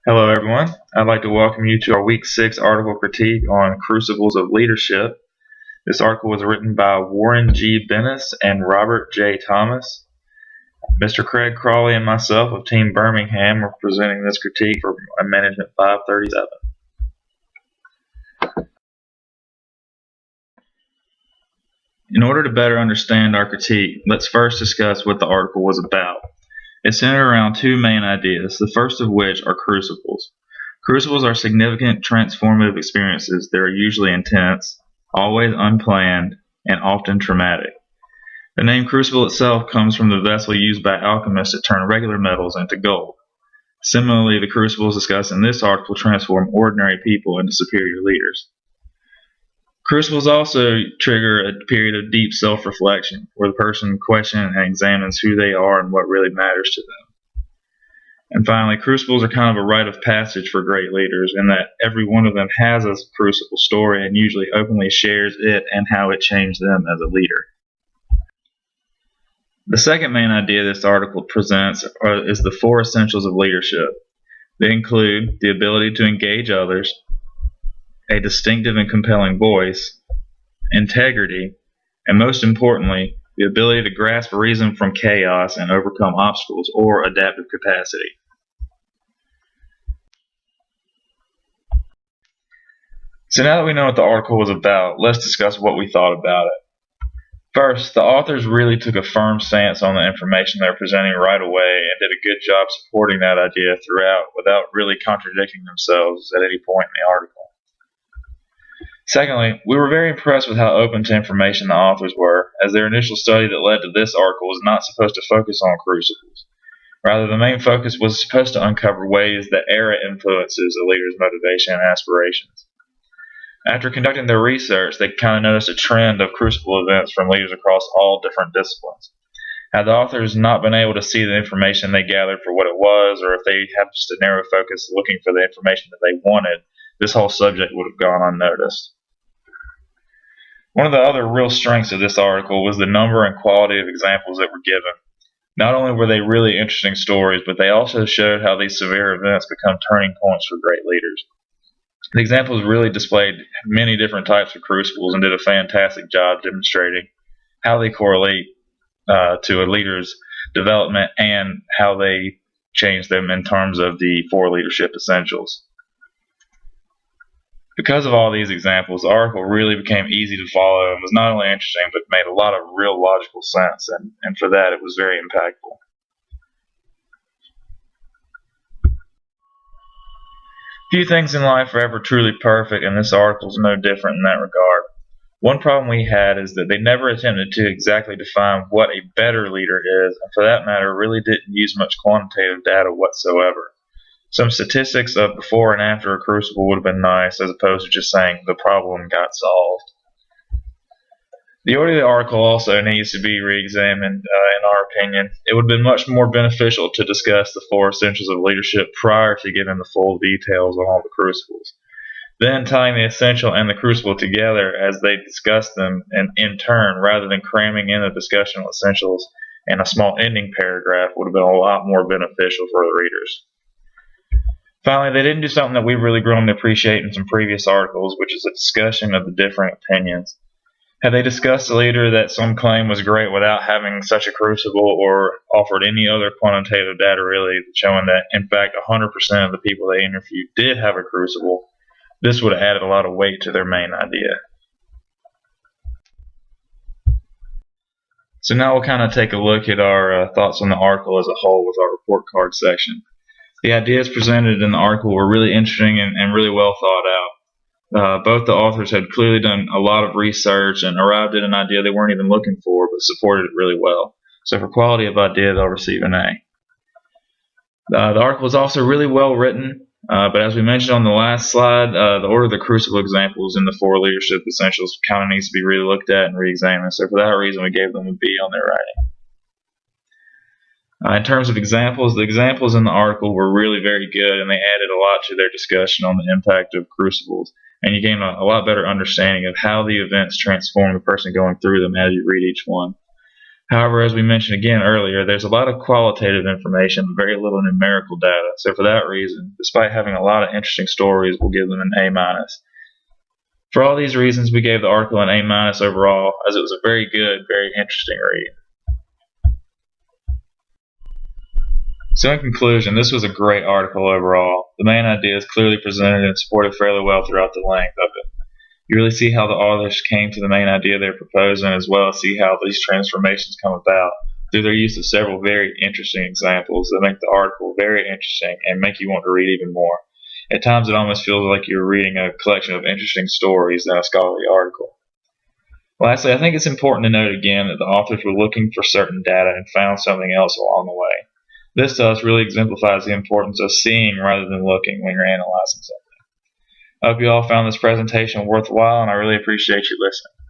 Hello, everyone. I'd like to welcome you to our Week 6 article critique on Crucibles of Leadership. This article was written by Warren G. Bennis and Robert J. Thomas. Mr. Craig Crawley and myself of Team Birmingham are presenting this critique for Management 537. In order to better understand our critique, let's first discuss what the article was about. It centered around two main ideas, the first of which are crucibles. Crucibles are significant transformative experiences that are usually intense, always unplanned, and often traumatic. The name crucible itself comes from the vessel used by alchemists to turn regular metals into gold. Similarly, the crucibles discussed in this article transform ordinary people into superior leaders. Crucibles also trigger a period of deep self-reflection, where the person questions and examines who they are and what really matters to them. And finally, crucibles are kind of a rite of passage for great leaders in that every one of them has a crucible story and usually openly shares it and how it changed them as a leader. The second main idea this article presents is the four essentials of leadership. They include the ability to engage others, a distinctive and compelling voice, integrity, and most importantly, the ability to grasp reason from chaos and overcome obstacles or adaptive capacity. So now that we know what the article was about, let's discuss what we thought about it. First, the authors really took a firm stance on the information they're presenting right away and did a good job supporting that idea throughout without really contradicting themselves at any point in the article. Secondly, we were very impressed with how open to information the authors were, as their initial study that led to this article was not supposed to focus on crucibles. Rather, the main focus was supposed to uncover ways that era influences a leader's motivation and aspirations. After conducting their research, they kind of noticed a trend of crucible events from leaders across all different disciplines. Had the authors not been able to see the information they gathered for what it was, or if they had just a narrow focus looking for the information that they wanted, this whole subject would have gone unnoticed. One of the other real strengths of this article was the number and quality of examples that were given. Not only were they really interesting stories, but they also showed how these severe events become turning points for great leaders. The examples really displayed many different types of crucibles and did a fantastic job demonstrating how they correlate to a leader's development and how they change them in terms of the four leadership essentials. Because of all these examples, the article really became easy to follow and was not only interesting but made a lot of real logical sense, and for that it was very impactful. Few things in life are ever truly perfect, and this article is no different in that regard. One problem we had is that they never attempted to exactly define what a better leader is, and for that matter really didn't use much quantitative data whatsoever. Some statistics of before and after a crucible would have been nice, as opposed to just saying the problem got solved. The order of the article also needs to be re-examined, in our opinion. It would have been much more beneficial to discuss the four essentials of leadership prior to giving the full details on all the crucibles. Then tying the essential and the crucible together as they discuss them in turn, rather than cramming in the discussion of essentials and a small ending paragraph, would have been a lot more beneficial for the readers. Finally, they didn't do something that we've really grown to appreciate in some previous articles, which is a discussion of the different opinions. Had they discussed a leader that some claim was great without having such a crucible or offered any other quantitative data really showing that, in fact, 100% of the people they interviewed did have a crucible, this would have added a lot of weight to their main idea. So now we'll kind of take a look at our thoughts on the article as a whole with our report card section. The ideas presented in the article were really interesting and really well thought out. Both the authors had clearly done a lot of research and arrived at an idea they weren't even looking for, but supported it really well. So for quality of idea, they'll receive an A. The article is also really well written, but as we mentioned on the last slide, the order of the crucible examples in the four leadership essentials kind of needs to be really looked at and re-examined. So for that reason, we gave them a B on their writing. In terms of examples, the examples in the article were really very good, and they added a lot to their discussion on the impact of crucibles, and you gain a lot better understanding of how the events transform the person going through them as you read each one. However, as we mentioned again earlier, there's a lot of qualitative information, but very little numerical data. So for that reason, despite having a lot of interesting stories, we'll give them an A-. For all these reasons, we gave the article an A- overall, as it was a very good, very interesting read. So in conclusion, this was a great article overall. The main idea is clearly presented and supported fairly well throughout the length of it. You really see how the authors came to the main idea they're proposing, as well as see how these transformations come about through their use of several very interesting examples that make the article very interesting and make you want to read even more. At times it almost feels like you're reading a collection of interesting stories than a scholarly article. Lastly, I think it's important to note again that the authors were looking for certain data and found something else along the way. This to us really exemplifies the importance of seeing rather than looking when you're analyzing something. I hope you all found this presentation worthwhile, and I really appreciate you listening.